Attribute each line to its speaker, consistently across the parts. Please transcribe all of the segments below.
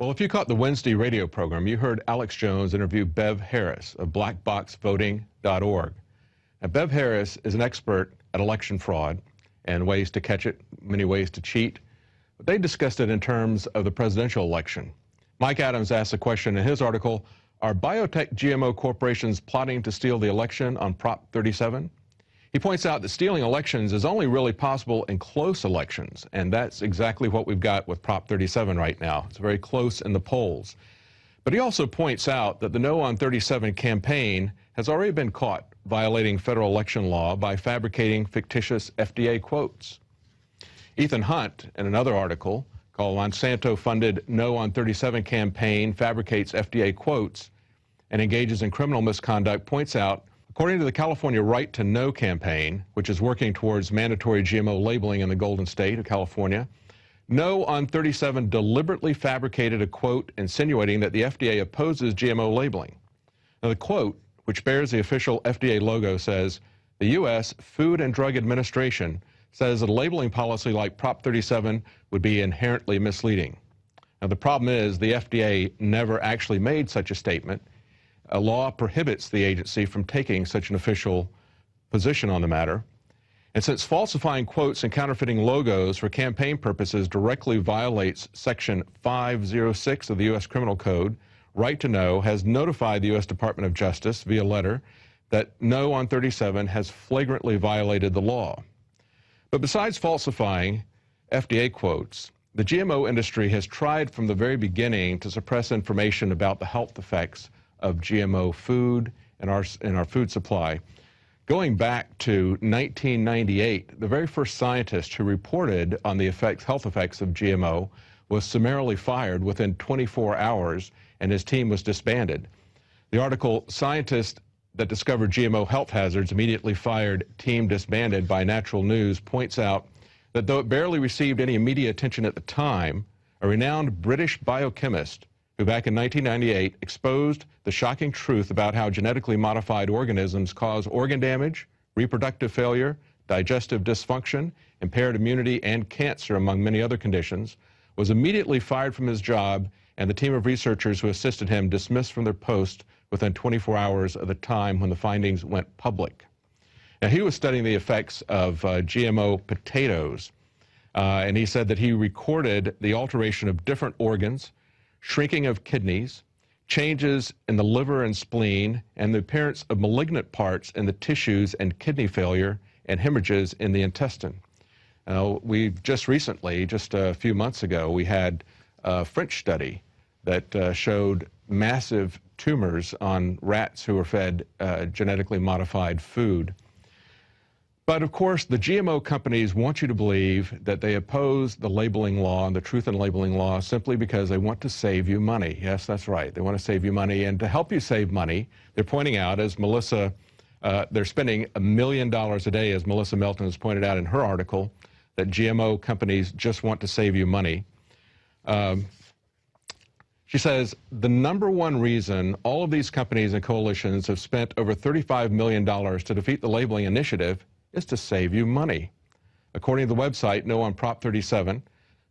Speaker 1: Well, if you caught the Wednesday radio program, you heard Alex Jones interview Bev Harris of blackboxvoting.org. Now, Bev Harris is an expert at election fraud and ways to catch it, many ways to cheat. But they discussed it in terms of the presidential election. Mike Adams asked a question in his article, are biotech GMO corporations plotting to steal the election on Prop 37? He points out that stealing elections is only really possible in close elections, and that's exactly what we've got with Prop 37 right now. It's very close in the polls. But he also points out that the No on 37 campaign has already been caught violating federal election law by fabricating fictitious FDA quotes. Ethan Hunt, in another article called Monsanto-funded No on 37 campaign fabricates FDA quotes and engages in criminal misconduct, points out, according to the California Right to Know campaign, which is working towards mandatory GMO labeling in the Golden State of California, No on 37 deliberately fabricated a quote insinuating that the FDA opposes GMO labeling. Now, the quote, which bears the official FDA logo, says, the U.S. Food and Drug Administration says that a labeling policy like Prop 37 would be inherently misleading. Now, the problem is the FDA never actually made such a statement. A law prohibits the agency from taking such an official position on the matter. And since falsifying quotes and counterfeiting logos for campaign purposes directly violates Section 506 of the U.S. Criminal Code, Right to Know has notified the U.S. Department of Justice via letter that No on 37 has flagrantly violated the law. But besides falsifying FDA quotes, the GMO industry has tried from the very beginning to suppress information about the health effects of GMO food in our food supply. Going back to 1998, the very first scientist who reported on the health effects of GMO was summarily fired within 24 hours, and his team was disbanded. The article, Scientist that Discovered GMO Health Hazards Immediately Fired, Team Disbanded by Natural News, points out that though it barely received any media attention at the time, a renowned British biochemist who back in 1998 exposed the shocking truth about how genetically modified organisms cause organ damage, reproductive failure, digestive dysfunction, impaired immunity, and cancer, among many other conditions, was immediately fired from his job, and the team of researchers who assisted him dismissed from their post within 24 hours of the time when the findings went public. Now, he was studying the effects of GMO potatoes, and he said that he recorded the alteration of different organs, shrinking of kidneys, changes in the liver and spleen, and the appearance of malignant parts in the tissues and kidney failure and hemorrhages in the intestine. We've just recently, just a few months ago, we had a French study that showed massive tumors on rats who were fed genetically modified food. But of course, the GMO companies want you to believe that they oppose the labeling law and the truth in labeling law simply because they want to save you money. Yes, that's right. They want to save you money. And to help you save money, they're pointing out, as Melissa, they're spending $1 million a day, as Melissa Melton has pointed out in her article, that GMO companies just want to save you money. She says, the number one reason all of these companies and coalitions have spent over $35 million to defeat the labeling initiative is to save you money. According to the website, No on Prop 37,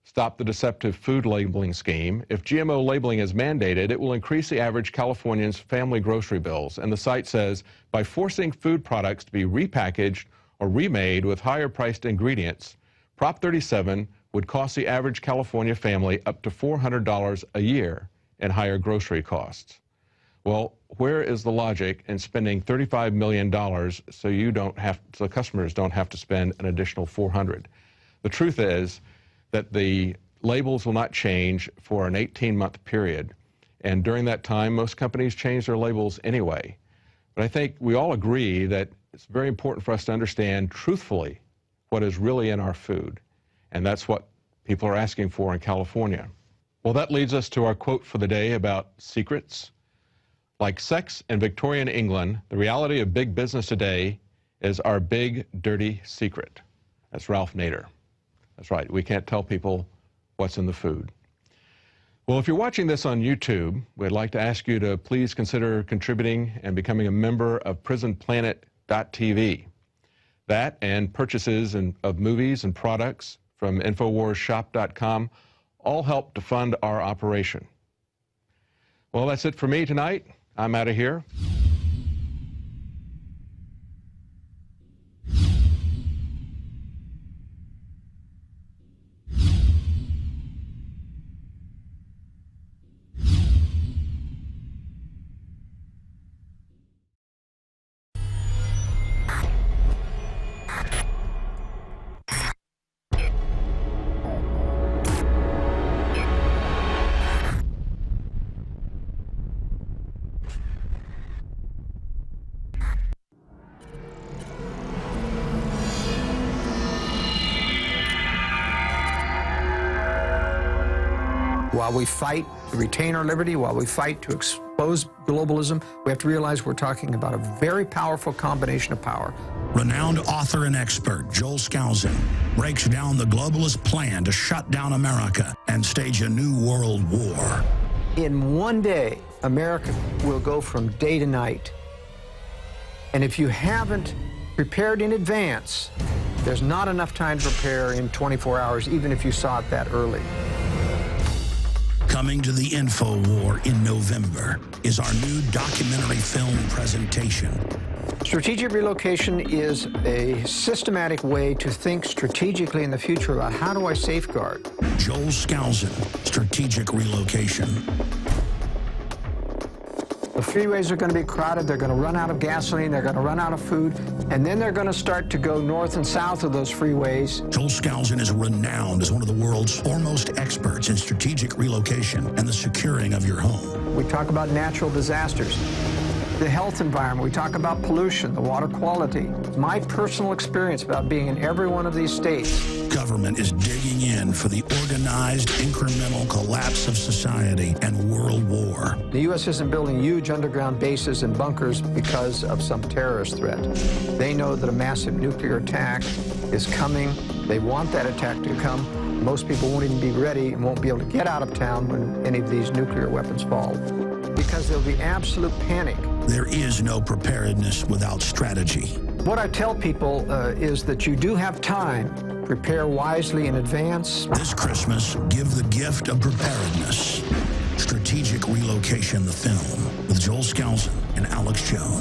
Speaker 1: Stop the Deceptive Food Labeling Scheme, if GMO labeling is mandated, it will increase the average Californian's family grocery bills. And the site says, by forcing food products to be repackaged or remade with higher priced ingredients, Prop 37 would cost the average California family up to $400 a year in higher grocery costs. Well, where is the logic in spending $35 million so customers don't have to spend an additional $400? The truth is that the labels will not change for an 18-month period. And during that time, most companies change their labels anyway. But I think we all agree that it's very important for us to understand truthfully what is really in our food. And that's what people are asking for in California. Well, that leads us to our quote for the day about secrets. Like sex in Victorian England, the reality of big business today is our big, dirty secret. That's Ralph Nader. That's right. We can't tell people what's in the food. Well, if you're watching this on YouTube, we'd like to ask you to please consider contributing and becoming a member of PrisonPlanet.tv. That and purchases of movies and products from InfoWarsShop.com all help to fund our operation. Well, that's it for me tonight. I'm out of here.
Speaker 2: While we fight to retain our liberty, while we fight to expose globalism, we have to realize we're talking about a very powerful combination of power.
Speaker 3: Renowned author and expert Joel Skousen breaks down the globalist plan to shut down America and stage a new world war.
Speaker 2: In one day, America will go from day to night. And if you haven't prepared in advance, there's not enough time to prepare in 24 hours, even if you saw it that early.
Speaker 3: Coming to the Info War in November is our new documentary film presentation.
Speaker 2: Strategic relocation is a systematic way to think strategically in the future about how do I safeguard.
Speaker 3: Joel Skousen, Strategic Relocation.
Speaker 2: The freeways are going to be crowded, they're going to run out of gasoline, they're going to run out of food, and then they're going to start to go north and south of those freeways.
Speaker 3: Joel Skousen is renowned as one of the world's foremost experts in strategic relocation and the securing of your home.
Speaker 2: We talk about natural disasters, the health environment, we talk about pollution, the water quality. My personal experience about being in every one of these states.
Speaker 3: Government is digging in for the organized, incremental collapse of society and world war.
Speaker 2: The U.S. isn't building huge underground bases and bunkers because of some terrorist threat. They know that a massive nuclear attack is coming. They want that attack to come. Most people won't even be ready and won't be able to get out of town when any of these nuclear weapons fall, because there'll be absolute panic.
Speaker 3: There is no preparedness without strategy.
Speaker 2: What I tell people is that you do have time. Prepare wisely in advance.
Speaker 3: This Christmas, give the gift of preparedness. Strategic Relocation, the film, with Joel Skousen and Alex Jones.